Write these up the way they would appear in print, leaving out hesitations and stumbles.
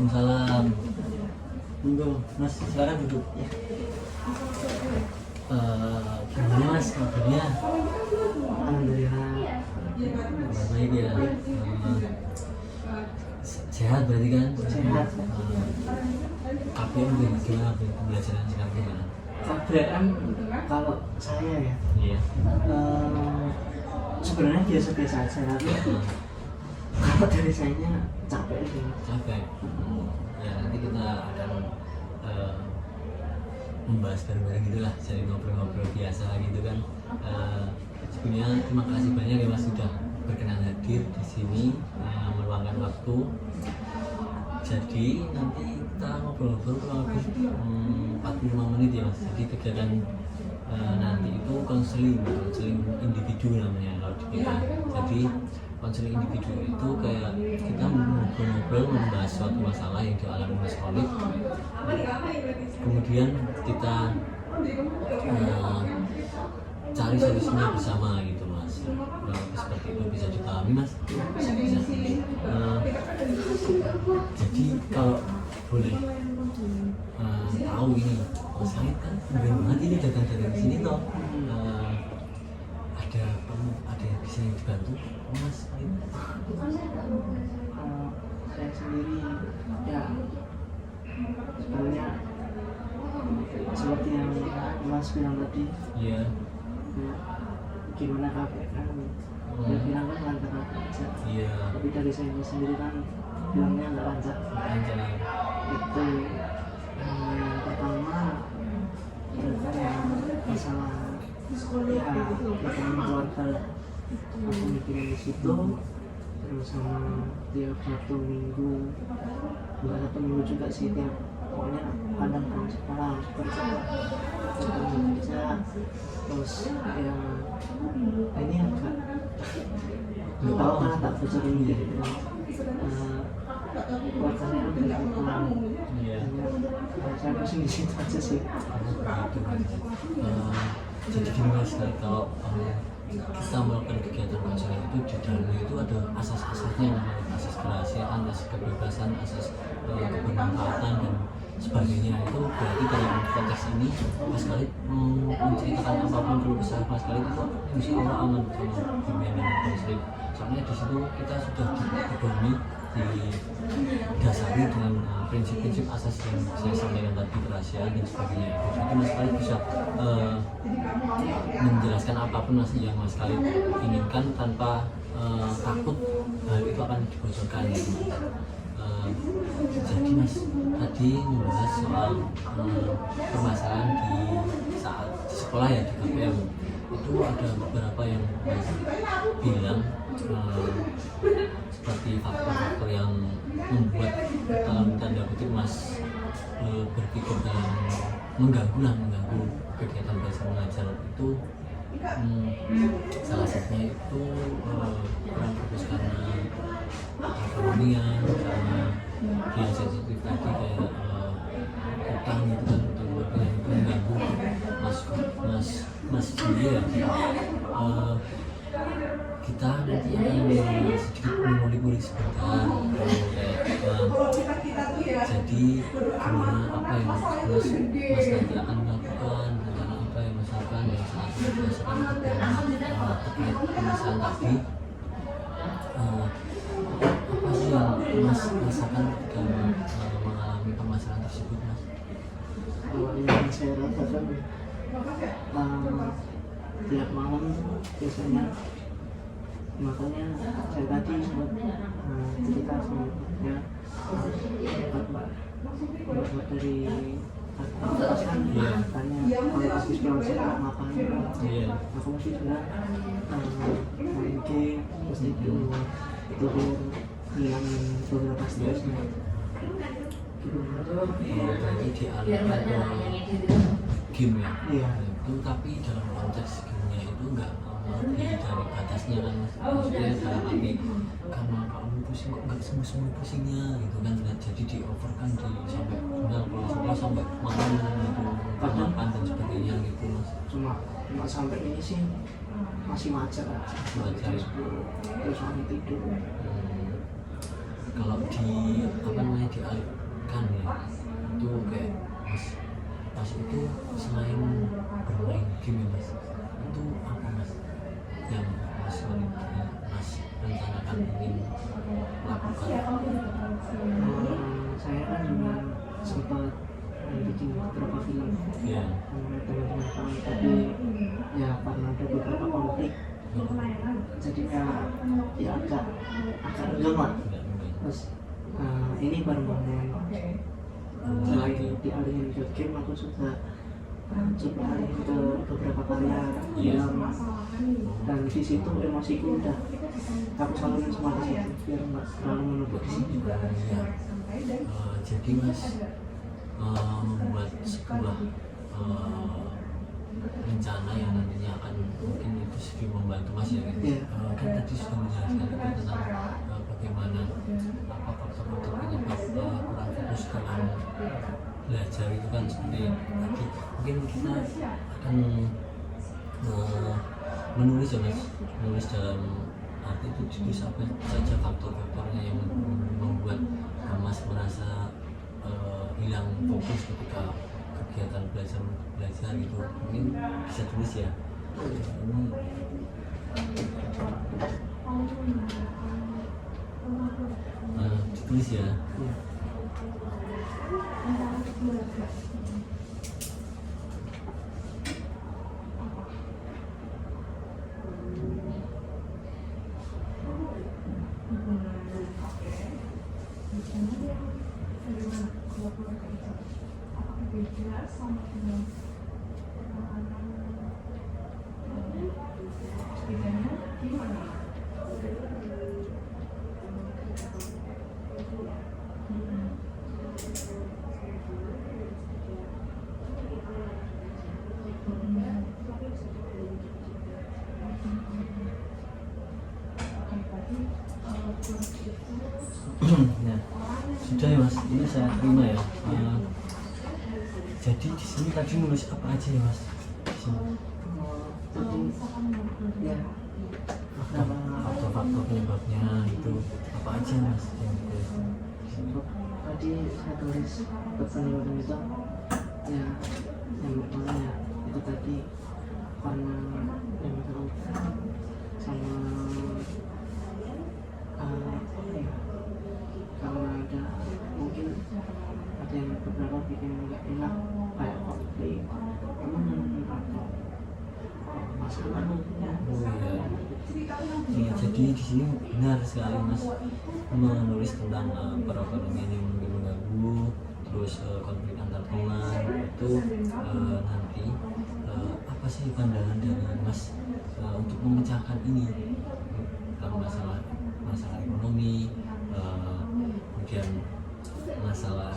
Waalaikumsalam. Monggo, Mas, silakan duduk. Ya. Gimana Mas kabarnya? Alhamdulillah. Kabar baik ya. Sehat berarti kan? Sehat. KPM gimana pembelajaran sekarang gimana? KPM kalau saya ya, Iya. sebenarnya biasa-biasa aja, tapi kalau dari sayanya capek sih. Capek. Ya nanti kita akan membahas bareng-bareng gitulah, jadi ngobrol-ngobrol biasa gitu kan. Sebenarnya terima kasih banyak ya Mas sudah berkenan hadir di sini, meluangkan waktu. Jadi nanti kita ngobrol-ngobrol kurang lebih 45 menit ya Mas. Jadi kegiatan nanti itu konseling individu namanya kalau di kita. Jadi konseling individu itu kayak kita ngobrol-ngobrol membahas suatu masalah yang dialami Mas Khalid. Kemudian kita cari solusinya bersama gitu Mas. Seperti itu bisa dipahami Mas. Bisa. Jadi kalau boleh tahu ini Mas Khalid kan keren banget ini datang dari sini toh. Ada yang bisa dibantu Mas Khalid? Saya sendiri ya sebenarnya seperti yang Mas bilang tadi. Iya. Ya, gimana KPM? Dia bilang kan lancar aja. Iya. Tapi dari saya sendiri kan bilangnya nggak lancar. Lancar. Itu yang pertama yang masalah ya ekonomi keluarga. Aku mikirin di situ, terus sama tiap satu minggu, bukan satu minggu juga sih, tiap pokoknya kadang kan sekolah harus kerja, terus ya ini agak nggak tahu kan tak bocorin gitu. Keluarganya agak kurang. Iya. Saya pusing di situ aja sih. Jadi gini Mas, kalau kita melakukan kegiatan konseling itu di dalamnya itu ada asas-asasnya, namanya asas kerahasiaan, asas kebebasan, asas kebermanfaatan dan sebagainya. Itu berarti dalam konteks ini Mas Khalid menceritakan apapun keluh kesah Mas Khalid itu insya Allah aman sama bimbingan konseling. Soalnya di situ kita sudah dipedomi, didasari dengan prinsip-prinsip asas yang saya sampaikan tadi, kerahasiaan dan sebagainya itu. Jadi Mas Khalid bisa menjelaskan apapun yang Mas Khalid inginkan tanpa takut hal itu akan dibocorkan gitu. Jadi Mas tadi membahas soal permasalahan di saat di sekolah ya, di KPM itu ada beberapa yang Mas bilang seperti faktor-faktor yang membuat dalam tanda kutip Mas berpikir dalam mengganggu kegiatan belajar mengajar itu. Salah satunya itu kurang fokus karena ekonomian, karena yang sensitif tadi kayak utang itu kan yang mengganggu mas sendiri ya. Kita nanti akan sedikit mengulik-ulik sebentar jadi gimana apa yang mas nanti akan melakukan, rencana apa yang mas lakukan yang saat berdasarkan terkait permasalahan tadi. Apa sih yang mas rasakan ketika mengalami permasalahan tersebut Mas? Yang saya rasakan tiap malam biasanya, makanya saya tadi sempat cerita sama ya buat dari atas kan tanya kalau habis pulang sekolah ngapain. Aku masih bilang main game, terus tidur hilangin beberapa stresnya. Berarti dialihkan ke game ya? Iya. Itu tapi dalam konteks gamenya itu enggak lebih dari batasnya kan Mas? Maksudnya dalam arti karena kamu pusing kok nggak semua pusingnya gitu kan, jadi di over kan sampai final kalau sampai malam gitu, makan dan sebagainya gitu Mas. Cuma sampai ini sih masih wajar aja. Wajar. Terus sampai tidur. kalau dialihkan ya itu kayak mas itu selain bermain game ya mas, itu apa mas yang mas rencanakan ingin lakukan? Saya kan juga sempat bikin beberapa film Ya. sama teman-teman kami, tapi ya karena ada beberapa konflik jadi ya agak renggang lah. Terus ini baru mau selain dialihin ke game, aku juga coba alihin ke beberapa karya film, dan di situ emosiku udah aku salurin semua di situ biar nggak terlalu menumpuk di sini. Jadi mas membuat sebuah rencana yang nantinya akan mungkin itu sedikit membantu mas ya gitu. Kan tadi sudah menjelaskan itu tentang bagaimana apa faktor-faktor penyebab kurang fokus dalam belajar itu kan seperti tadi. Mungkin kita akan menulis ya mas, menulis dalam arti itu ditulis apa saja faktor-faktornya yang membuat mas merasa hilang fokus ketika kegiatan belajar gitu. Mungkin bisa tulis ya. Ditulis ya. Ya, sudah ya mas, ini saya terima ya. Jadi di sini tadi nulis apa aja ya mas? Di sini. Jadi ya faktor penyebabnya itu apa aja mas yang ditulis? tadi saya tulis penyebabnya itu ya yang pertama ya itu tadi karena yang tahu sama ya, karena ada mungkin ada yang beberapa bikin nggak enak kayak konflik atau masalah ya. Iya, jadi di sini benar sekali mas menulis tentang perekonomian yang mungkin mengganggu, terus konflik antar teman itu nanti apa sih pandangan dari mas untuk memecahkan ini kalau masalah ekonomi, kemudian masalah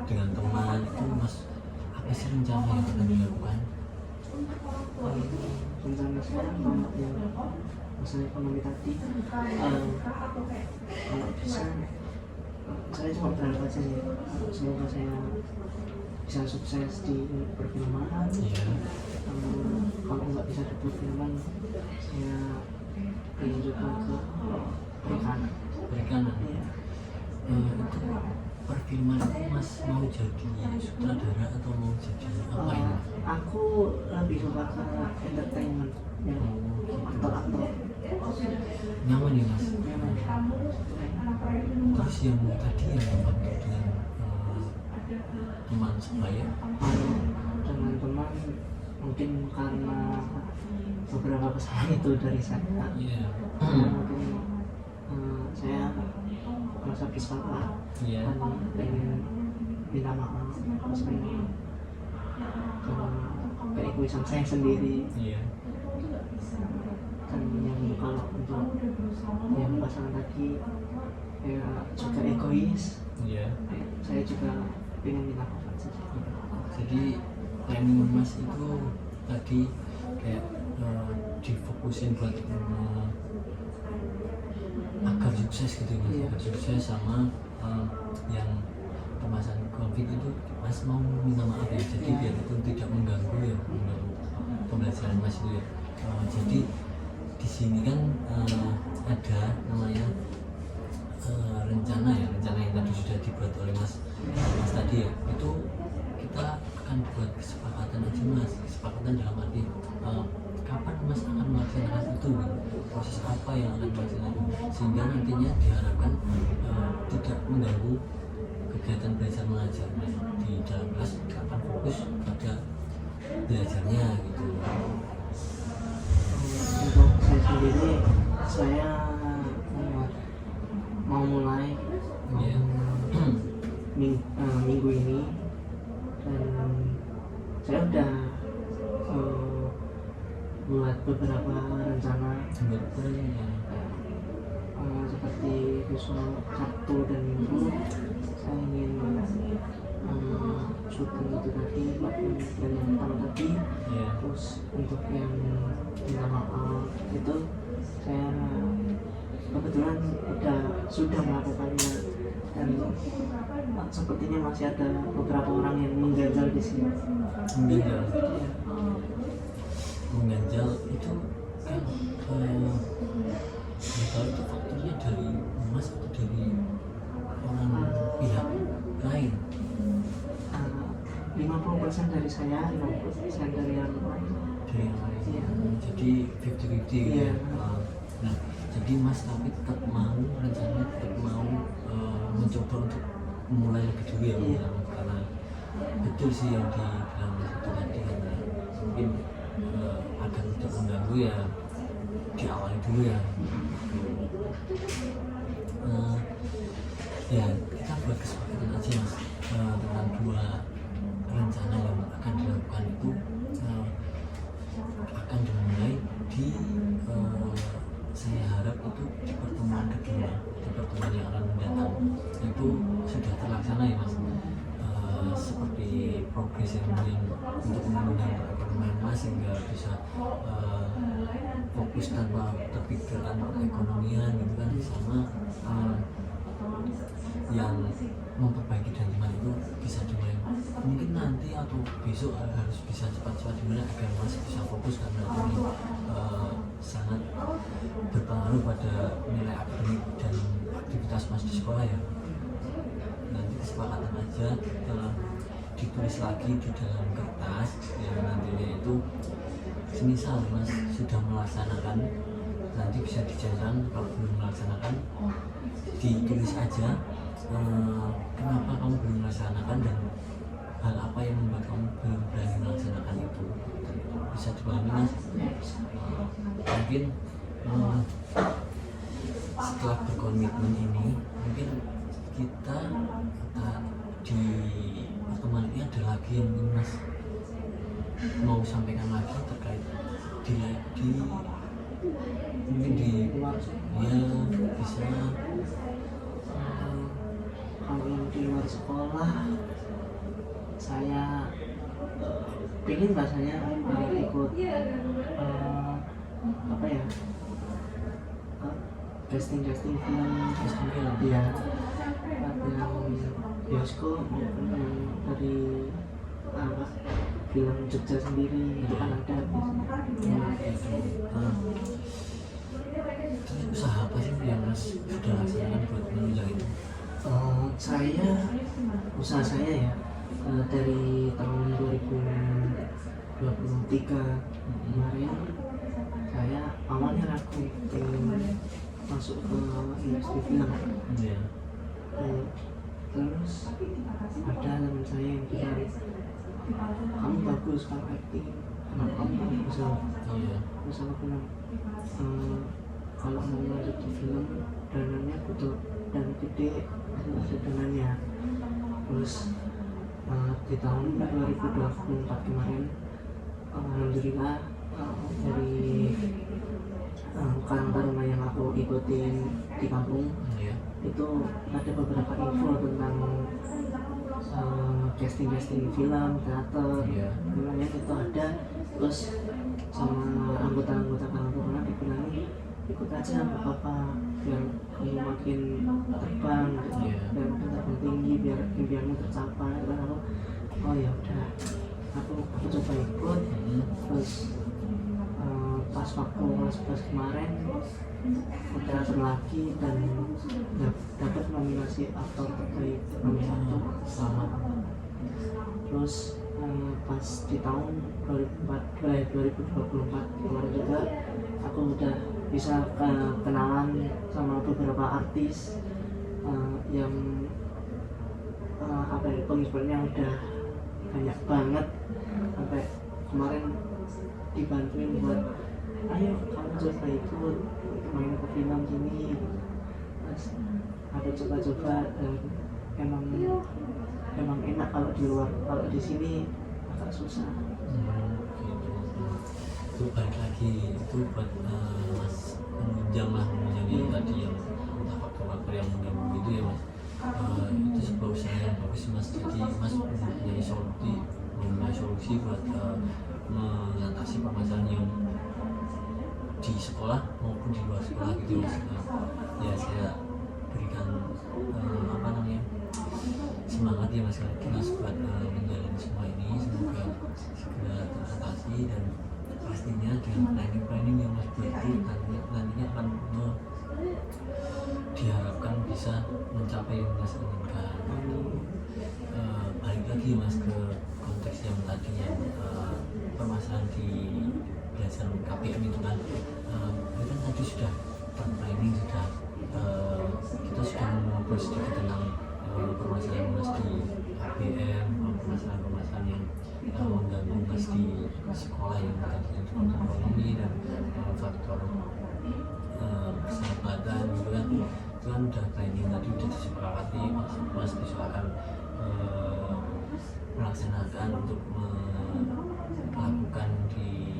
dengan teman itu mas apa sih rencana yang akan dilakukan? Rencana saya kalau yang masalah ekonomi tadi kalau bisa saya cuma berharap aja ya semoga saya bisa sukses di perfilman. Kalau nggak bisa di perfilman saya ingin juga ke perikanan. Ya. Itu perfilman itu mas mau jadi sutradara atau mau jadi apa ini? Aku lebih suka ke entertainment ya, aktor-aktor. Nyaman ya mas. Terus yang tadi yang waktu dengan teman sebaya dengan teman mungkin karena beberapa kesalahan itu dari saya. Mungkin saya merasa bersalah dan pengen minta maaf terus pengen keegoisan saya sendiri. Dan yang kalau untuk yang pasangan tadi ya juga egois. Saya juga pengen minta maaf aja. Jadi planning mas itu tadi kayak difokusin buat agar sukses gitu ya, agar sukses sama yang permasalahan konflik itu mas mau minta maaf ya, jadi biar itu tidak mengganggu pembelajaran mas itu ya. Jadi di sini kan ada namanya apa yang akan Mas lakukan, sehingga nantinya diharapkan tidak mengganggu kegiatan belajar mengajar Mas di dalam kelas, akan fokus pada belajarnya gitu. Untuk saya sendiri, saya mau mulai Ya. minggu ini, dan saya udah buat beberapa rencana seperti besok Sabtu dan Minggu saya ingin syuting itu tadi, dan yang pertama tadi. Terus untuk yang minta maaf itu saya kebetulan sudah melakukannya, dan sepertinya masih ada beberapa orang yang mengganjal di sini. Mengganjal itu kan kalau itu faktornya dari Mas atau dari orang pihak lain? 50% dari saya, 50% dari yang lain. Dari yang lain. Iya. Jadi 50-50 gitu Iya. ya. Nah, jadi Mas tapi tetap mau, rencananya tetap mau mencoba untuk memulai lebih dulu ya, Iya. karena betul sih yang dibilang Mas itu tadi, karena mungkin agar tidak mengganggu ya diawali dulu ya. Ya kita buat kesepakatan aja Mas tentang dua rencana yang akan dilakukan itu akan dimulai di saya harap itu di pertemuan kedua, di pertemuan yang akan mendatang itu sudah terlaksana ya Mas. Seperti progres yang untuk membangun perekonomian Mas sehingga bisa fokus tanpa terpikirkan perekonomian gitu kan, sama yang memperbaiki dan gimana itu bisa dimulai mungkin nanti atau besok, harus bisa cepat-cepat dimulai agar Mas bisa fokus, karena ini sangat berpengaruh pada nilai akademik dan aktivitas Mas di sekolah ya. Nanti kesepakatan aja ditulis lagi di dalam kertas yang nantinya itu semisal Mas sudah melaksanakan, nanti bisa dijajan, kalau belum melaksanakan ditulis aja kenapa kamu belum melaksanakan dan hal apa yang membuat kamu belum berani melaksanakan itu. Bisa dipahami Mas? Mungkin setelah berkomitmen ini, mungkin kita di pertemuan ini ada lagi yang ingin Mas mau sampaikan lagi terkait di mungkin di Luar ya bisa kalau yang di luar sekolah, saya pengen bahasanya ikut apa ya, casting film ya, yang bioskop maupun yang dari film Jogja sendiri itu kan ada biasanya. usaha apa sih yang Mas sudah laksanakan buat menunjang itu? Usaha saya ya, dari tahun 2023 kemarin saya awalnya ragu pengen masuk ke industri film. Iya. Terus ada teman saya yang bilang, kamu bagus kalau acting, kamu bisa aku bilang, kalau mau lanjut di film dananya butuh dana gede, ada dananya. Terus di tahun 2024 kemarin alhamdulillah dari kantor yang aku ikutin di kampung itu ada beberapa info tentang casting film, teater, namanya itu ada. Terus sama anggota kampung dibilangin ikut aja nggak apa-apa, biar kamu makin terbang, biar makin terbang tinggi, biar impianmu tercapai. Dan aku, oh ya udah, aku coba ikut. Terus pas waktu kelas 11 kemarin udah lagi dan dapat nominasi aktor terbaik nomor 1, selamat. Terus pas di tahun 2024 kemarin juga aku udah bisa kenalan sama beberapa artis yang apa ya, pengikutnya udah banyak banget, sampai kemarin dibantuin buat ayo kamu coba ikut main ke film sini. Terus aku coba-coba dan emang enak kalau di luar, kalau di sini agak susah. Gitu. Itu balik lagi itu buat mas menunjang tadi yang faktor-faktor yang mengganggu itu ya mas. Itu sebuah usaha yang bagus mas, jadi mas mempunyai solusi buat mengatasi permasalahan yang di sekolah maupun di luar sekolah gitu mas. Ya saya berikan semangat ya mas Kinas buat menjalani semua ini, semoga segera teratasi dan pastinya dengan planning yang mas buat itu nantinya akan diharapkan bisa mencapai yang mas inginkan. Balik lagi mas ke konteks yang tadi yang permasalahan di belajar KPM itu kan, kita tadi sudah planning, sudah kita sudah ngobrol sedikit tentang permasalahan mas di KPM, permasalahan yang mengganggu mas di sekolah yang tadi faktor ekonomi dan faktor persahabatan gitu kan. Itu kan udah planning tadi, udah disepakati mas besok akan melaksanakan untuk melakukan di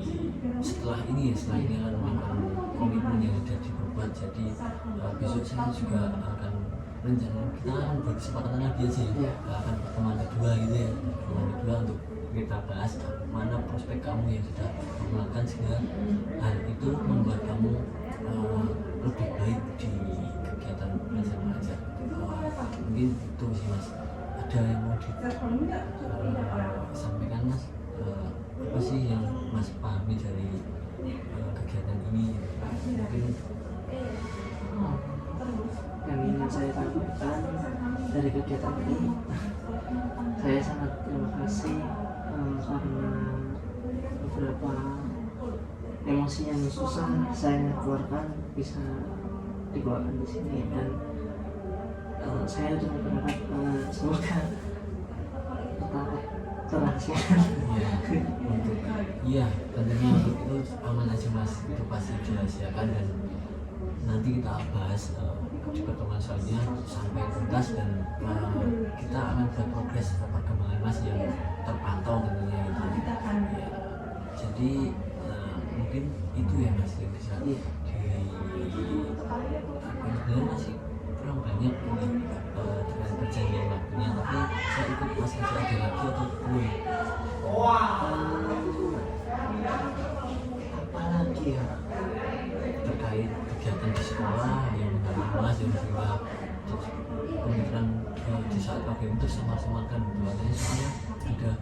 setelah ini akan melakukan komitmen yang sudah diperbuat. Jadi besok saya juga akan rencana kita akan buat kesepakatan lagi aja ya, akan pertemuan kedua gitu ya, pertemuan kedua untuk kita bahas mana prospek kamu yang sudah melakukan sehingga hal itu membuat kamu lebih baik di kegiatan belajar mengajar. Mungkin itu sih mas. Ada yang mau disampaikan mas, apa sih yang mas pahami dari kegiatan ini? Mungkin yang ingin saya sampaikan dari kegiatan ini, saya sangat terima kasih karena beberapa emosi yang susah saya keluarkan bisa dikeluarkan di sini, dan saya juga berharap semoga tetap terahasiakan. Iya, tentunya untuk itu aman aja mas, itu pasti dirahasiakan dan nanti kita bahas di pertemuan selanjutnya sampai tuntas, dan kita akan buat progres perkembangan mas yang terpantau tentunya gitu. Ya, jadi mungkin itu ya mas yang bisa sebenarnya masih kurang banyak ini dengan perjanjian waktunya, tapi saya ikut mas aja ada lagi atau belum? Apalagi ya Terkait kegiatan di sekolah yang mengganggu mas yang juga pemikiran di saat KPM itu sama-samakan gitu. Artinya soalnya ada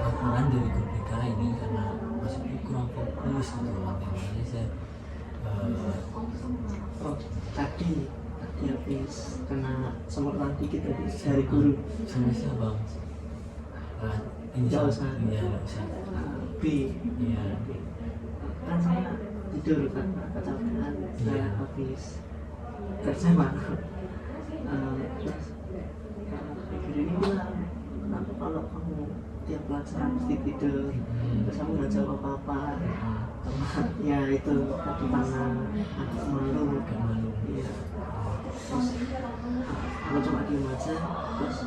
laporan dari guru BK ini karena mas itu kurang fokus gitu, makanya saya tadi habis kena semprotan dikit tadi dari guru. sama siapa bang? Ini Nggak usah. Iya nggak usah. B. Iya. Kan saya tidur karena kecapean, saya habis kerja malam. Terus guru ini bilang, kenapa kalau kamu tiap pelajaran mesti tidur, terus kamu nggak jawab apa-apa. Ya itu tadi karena agak malu. Iya. Terus aku cuma diem aja, terus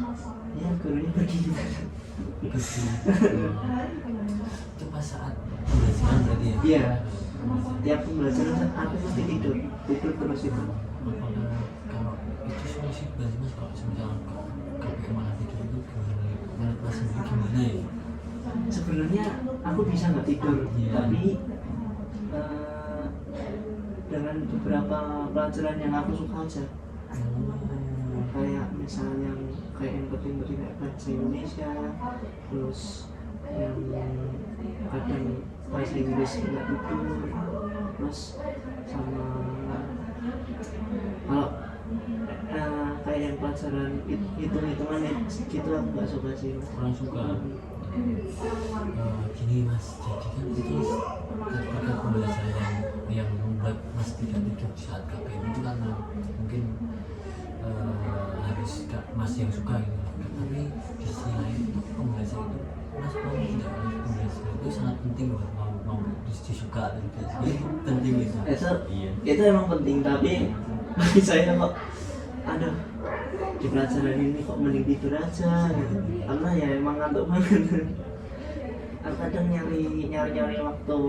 ya gurunya pergi. Itu pas saat pembelajaran tadi ya? Iya. Tiap pembelajaran aku mesti tidur terus itu. Apakah kalau itu solusi bagi mas kalau misalnya KPM malah tidur itu gimana? Menurut mas sendiri gimana ya? Sebenarnya aku bisa nggak tidur, tapi dengan beberapa pelajaran yang aku suka aja. Kayak misalnya kayak yang penting-penting kayak bahasa Indonesia, terus yang kadang bahasa Inggris nggak tidur, terus sama kalau kayak yang pelajaran hitung-hitungan gitu aku nggak suka sih. Kurang suka. Gini mas, jadi kan itu terkait pembelajaran yang membuat mas tidak tidur di saat KPM itu karena mungkin harus mas yang suka gitu. Tapi di sisi lain pembelajaran itu mas mau tidak pembelajaran itu sangat penting buat mau disuka dan itu penting gitu. Itu emang penting, tapi bagi saya kok ada di pelajaran ini kok mending tidur aja gitu. Karena ya emang ngantuk banget. Aku kadang nyari waktu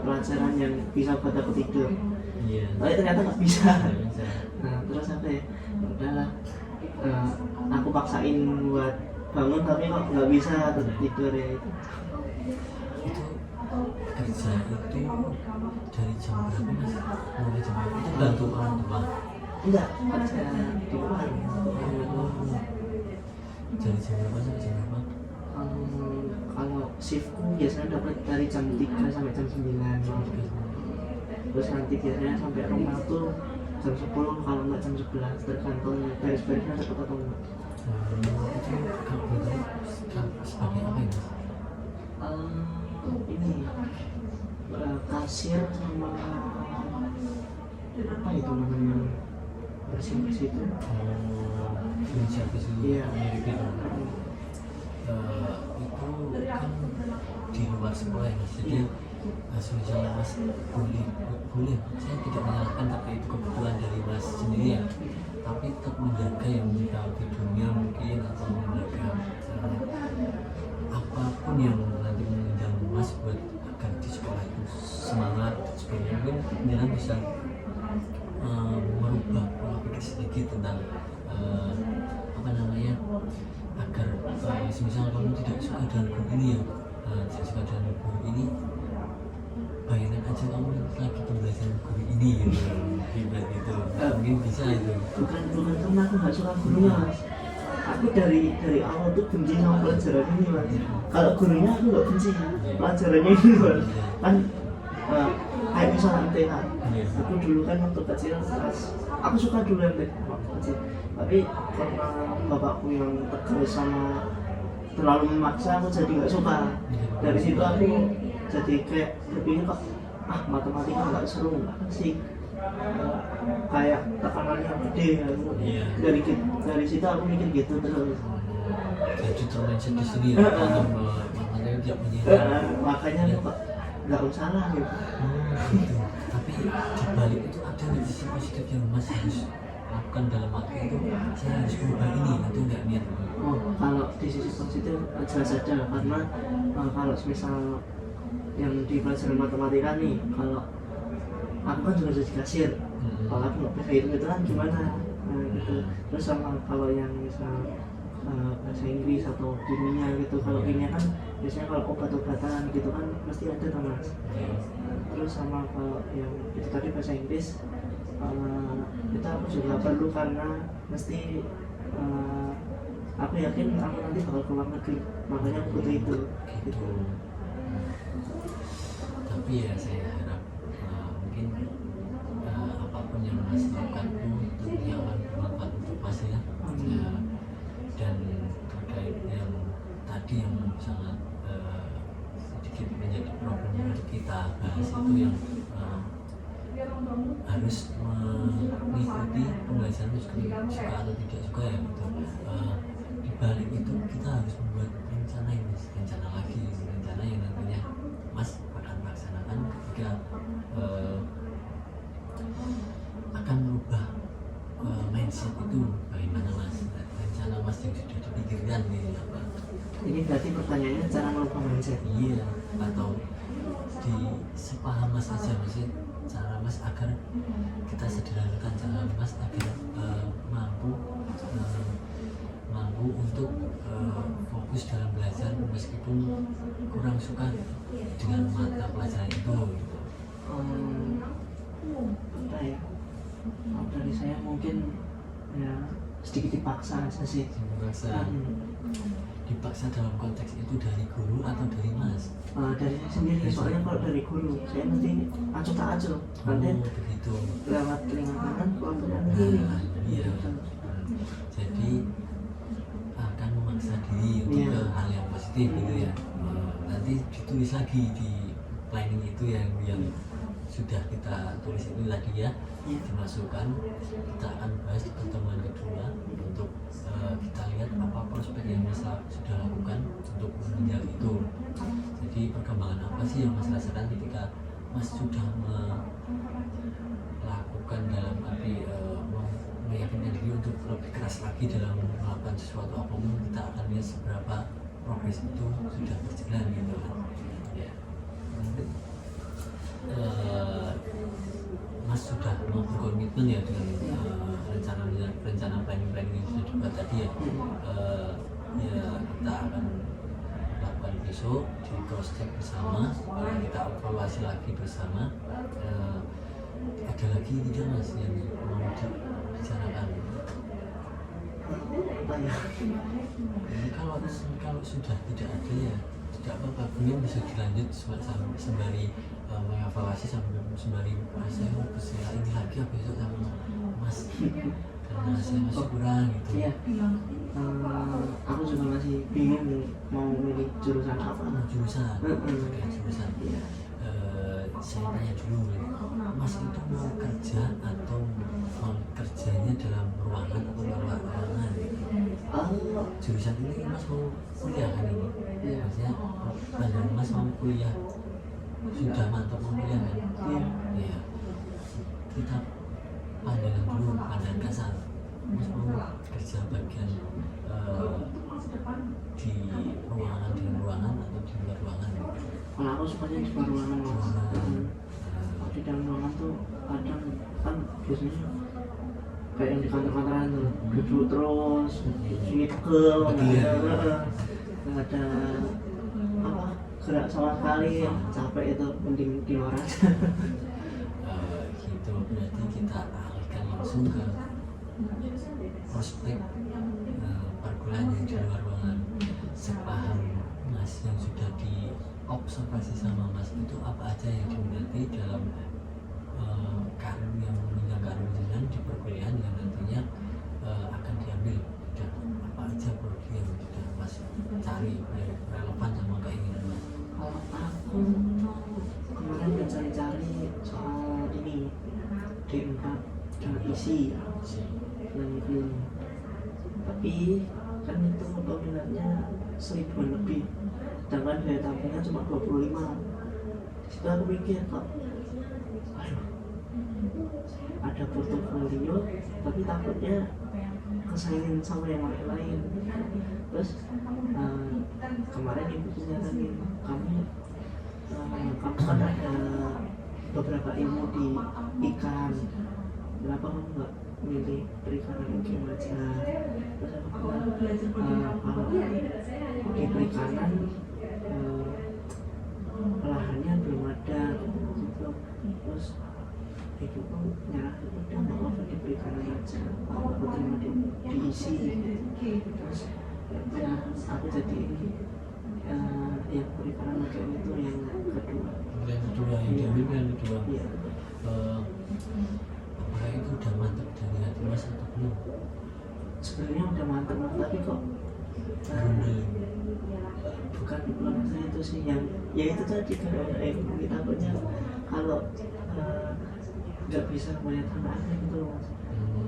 pelajaran yang bisa buat aku tidur. Iya. Tapi ternyata nggak bisa. Nah terus apa ya? Udahlah, aku paksain buat bangun tapi kok nggak bisa tetap tidur ya itu. Itu kerja itu dari jam berapa mas? Mulai jam berapa? Itu bantu orang tua? Enggak, kerja di luar. Dari jam berapa sampai jam berapa? Kalau shiftku biasanya dapat dari jam 3 sampai jam 9. Terus nanti biasanya sampai rumah tuh jam 10, kalau enggak jam 11, tergantung beres-beresnya cepat atau enggak. Itu kalau boleh tahu sebagai apa ya mas? Ini kasir sama apa itu namanya, bersih-bersih itu. Inisiatif itu Iya. mirip itu. Itu kan di luar sekolah ya mas, jadi misalnya mas boleh saya tidak menyalahkan tapi itu kebetulan dari mas sendiri ya, tapi tetap menjaga yang kita tidurnya mungkin atau menjaga apapun yang nanti menunjang mas buat agar di sekolah itu semangat sebagainya. Mungkin jangan bisa merubah pola pikir sedikit tentang apa namanya, agar misalnya kamu tidak suka dengan guru ini ya, tidak suka dengan guru ini, bayangkan aja kamu lagi pembelajaran guru ini gitu, mungkin bisa itu. Bukan karena aku nggak suka gurunya mas, aku dari awal tuh benci sama pelajaran ini mas. Kalau gurunya aku nggak benci, pelajarannya ini mas. Kan kayak misalnya MTH, aku dulu kan waktu kecil aku suka dulu MTH waktu kecil, tapi karena bapakku yang tegas sama terlalu memaksa, aku jadi nggak suka. Dari situ aku jadi kayak berpikir kok matematika nggak seru, nggak asik, kayak tekanannya gede ya. Dari situ aku mikir gitu terus. Jadi termindset di sini ya, karena matematika tidak menyenangkan. Makanya aku kok nggak usah lah gitu. Gitu. Tapi dibalik itu ada sisi positif yang mas harus lakukan dalam waktu itu, saya harus berubah ini, itu nggak niat. Kalau di sisi positif jelas ada, karena kalau misal yang di pelajaran matematika nih, kalau aku kan juga jadi kasir, kalau aku nggak bisa hitung-hitungan gimana, gitu. Terus sama kalau yang misal bahasa Inggris atau kimia gitu, kalau kimia kan biasanya kalau obat-obatan gitu kan mesti ada tuh mas. Terus sama kalau yang itu tadi bahasa Inggris, itu aku juga perlu karena mesti aku yakin aku nanti bakal keluar negeri, makanya aku butuh itu gitu. Tapi ya saya harap mungkin apapun yang mas lakukan itu tentunya akan bermanfaat untuk mas ya. Dan terkait yang tadi yang sangat sedikit menjadi problem dari kita bahas itu yang harus mengikuti pembelajaran suka atau tidak suka ya gitu. Di balik itu kita harus membuat rencana yang nantinya mas akan melaksanakan ketika akan merubah mindset itu. Bagaimana mas rencana mas yang sudah dipikirkan ini apa? Ini berarti pertanyaannya cara merubah mindset. Iya, atau di sepaham mas aja maksudnya cara mas agar kita sederhanakan cara mas agar mampu untuk fokus dalam belajar meskipun kurang suka dengan mata pelajaran itu gitu. Apa ya? Dari saya mungkin ya sedikit dipaksa aja sih. Dipaksa dalam konteks itu dari guru atau dari mas? Dari saya sendiri, soalnya kalau dari guru saya mesti acuh tak acuh, nanti begitu lewat telinga kanan keluar telinga kiri. Iya. Jadi akan memaksa diri untuk ke hal yang positif positif gitu ya. Nanti ditulis lagi di planning itu yang sudah kita tulis itu tadi ya, dimasukkan. Kita akan bahas di pertemuan kedua untuk kita lihat apa prospek yang Mas sudah lakukan untuk menunjang itu. Jadi perkembangan apa sih yang Mas rasakan ketika Mas sudah melakukan dalam arti meyakinkan diri untuk lebih keras lagi dalam melakukan sesuatu apapun. Kita akan lihat seberapa progres itu sudah berjalan gitu kan ya. Mas sudah mau berkomitmen ya dengan rencana planning yang sudah dibuat tadi ya. Ya kita akan lakukan besok di cross check bersama, kita evaluasi lagi bersama. Ada lagi tidak Mas yang mau dibicarakan? Kalau sudah tidak ada ya tidak apa-apa, mungkin bisa dilanjut sembari mengevaluasi sembari saya mau bersilah ini lagi besok sama Mas karena saya masih kurang gitu. Iya. Aku juga masih bingung mau milih jurusan apa. Jurusan. Iya. Saya tanya dulu, Mas itu mau kerja atau mau kerjanya dalam ruangan atau luar ruangan? Jurusan ini Mas mau kuliah kan ini? Maksudnya pandangan Mas mau kuliah, sudah mantap mau kuliah kan? Iya. Kita pandangan dulu, pandangan kasar. Mas mau kerja bagian di ruangan atau di luar ruangan? Kalau aku sukanya di luar ruangan Mas. Di dalam ruangan tuh kadang kan biasanya kayak yang di kantor-kantoran tuh duduk terus sini pegel, nggak ada apa gerak sama sekali, capek itu, mending di luar aja. Gitu, berarti kita alihkan langsung ke prospek perkuliahan yang di luar ruangan. Sepaham Mas yang sudah diobservasi sama Mas itu apa aja yang diminati dalam karir yang menunjang karir jenengan di perkuliahan yang nantinya akan diambil, dan apa aja prodi yang sudah Mas cari yang relevan sama keinginan Mas? Kalau aku kemarin mencari-cari soal ini D4 dan isi yang tapi kan itu peminatnya 1000-an lebih, sedangkan daya tampungnya cuma 25. Disitu aku mikir kok, aduh, ada portofolio tapi takutnya kesaingin sama yang lain. Terus kemarin ibu nyaranin, kamu kan ada beberapa ilmu di ikan, kenapa kamu nggak milih perikanan UGM aja? Terus aku bilang kalau di perikanan lahannya belum ada gitu. Terus ibuku nyaranin udah nggak apa di perikanan aja, aku terima diisi. Terus aku jadi yang perikanan UGM itu yang kedua. Yang kedua. Iya. Apakah itu udah mantap dari hati Mas atau belum? Sebenarnya udah mantap, tapi kok bukan maksudnya itu sih yang ya itu tadi kalau takutnya kalau nggak bisa melihat anaknya gitu loh Mas.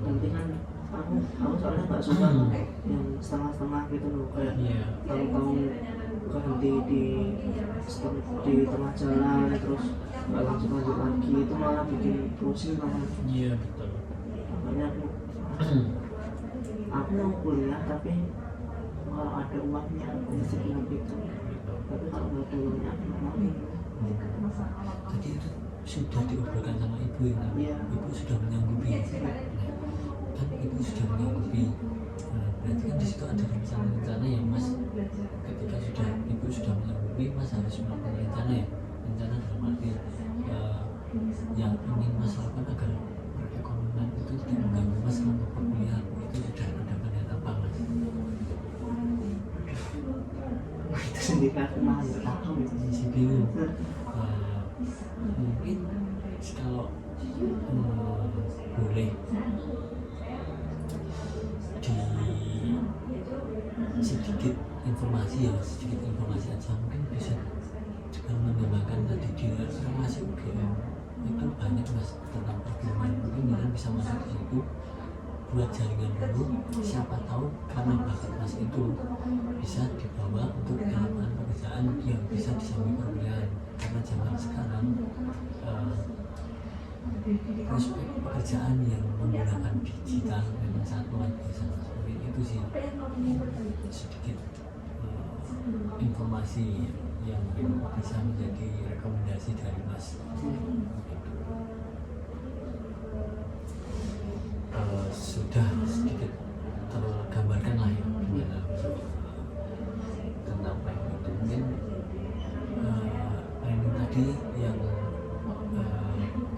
Nanti kan aku soalnya nggak suka yang setengah-setengah gitu loh, kayak tahu-tahu berhenti di tengah jalan terus nggak langsung lanjut lagi, itu malah bikin pusing banget. Iya betul. Makanya aku mau kuliah tapi kalau ada uangnya aku mesti mengambilkan, tapi kalau nggak ada uangnya aku nggak mau. Jadi itu sudah diobrolkan sama ibu ya? Iya. Ibu sudah menyanggupi. Kan ibu sudah menyanggupi. Berarti kan di situ ada rencana-rencana yang Mas, ketika ibu sudah menyanggupi, Mas harus melakukan rencana ya. Rencana dalam arti yang ingin Mas lakukan agar perekonomian itu tidak mengganggu Mas selama perkuliahan, itu sudah ada pada apa Mas? Itu sendiri aku malah nggak tahu. Masih bingung. Mungkin kalau boleh di sedikit informasi ya sedikit informasi aja, mungkin bisa juga mengembangkan tadi di relasi UGM itu banyak mas tentang perfilman, mungkin kalian bisa masuk ke situ buat jaringan dulu, siapa tahu karena bakat mas itu bisa dibawa untuk lapangan pekerjaan yang bisa disambi perkuliahan, karena zaman sekarang prospek pekerjaan yang menggunakan digital memang sangat luar biasa mas. Mungkin itu sih sedikit informasi yang mungkin bisa menjadi rekomendasi dari mas. Sudah sedikit tergambarkan lah ya gimana tentang planning itu. Mungkin planning tadi yang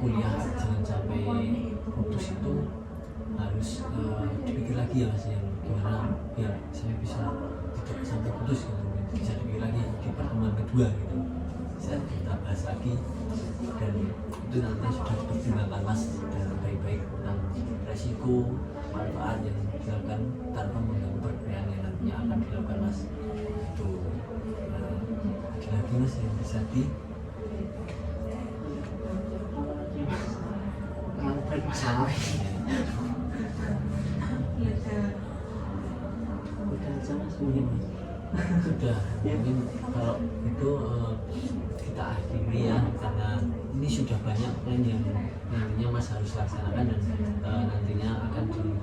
kuliah jangan sampai putus itu harus dipikir lagi ya mas, yang gimana biar saya bisa tidak sampai putus gitu, bisa dipikir lagi di pertemuan kedua gitu, bisa kita bahas lagi dan itu nanti sudah dipertimbangkan mas dengan baik-baik tentang resiko manfaat yang dilakukan tanpa mengganggu perkuliahan yang nantinya akan dilakukan mas. Itu ada lagi mas yang bisa di bermasalah udah aja mas mungkin sudah mungkin kalau itu kita akhiri ya, karena ini sudah banyak plan yang nantinya mas harus laksanakan dan nantinya akan di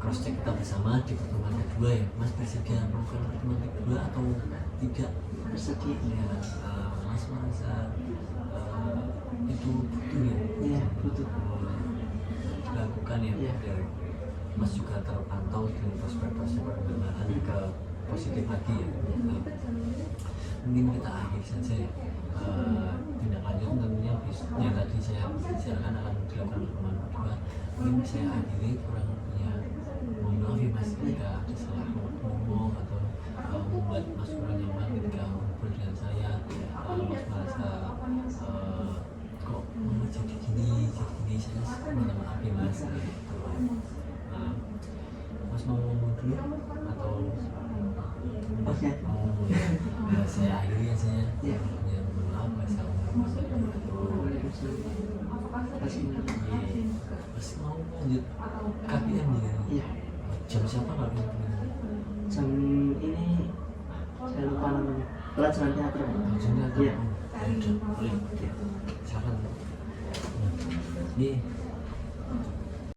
cross check kita bersama di pertemuan kedua ya. Mas bersedia melakukan pertemuan kedua atau tidak? bersedia Ya, mas merasa itu butuh ya butuh dilakukan ya, ya. biar mas juga terpantau dengan prospek-prospek perkembangan ke positif lagi ya. Mungkin kita akhiri saja ya. Tindak lanjut tentunya yang tadi saya bicarakan akan dilakukan pertemuan kedua. Mungkin saya akhiri, kurang lebihnya mohon maaf ya mas jika ada salah ngomong atau membuat mas kurang nyaman ketika ngobrol dengan saya, mas merasa kok mau jadi gini, saya minta maaf ya mas gitu. Mas mau ngomong dulu atau oke ya, saya akhiri ya saya ya. ya maaf bahasa Mas mau lanjut KPM ya? Iya. Jam siapa kalau Jam ini saya lupa namanya. Pelajaran teater. jamnya atau Iya. boleh silakan. Ini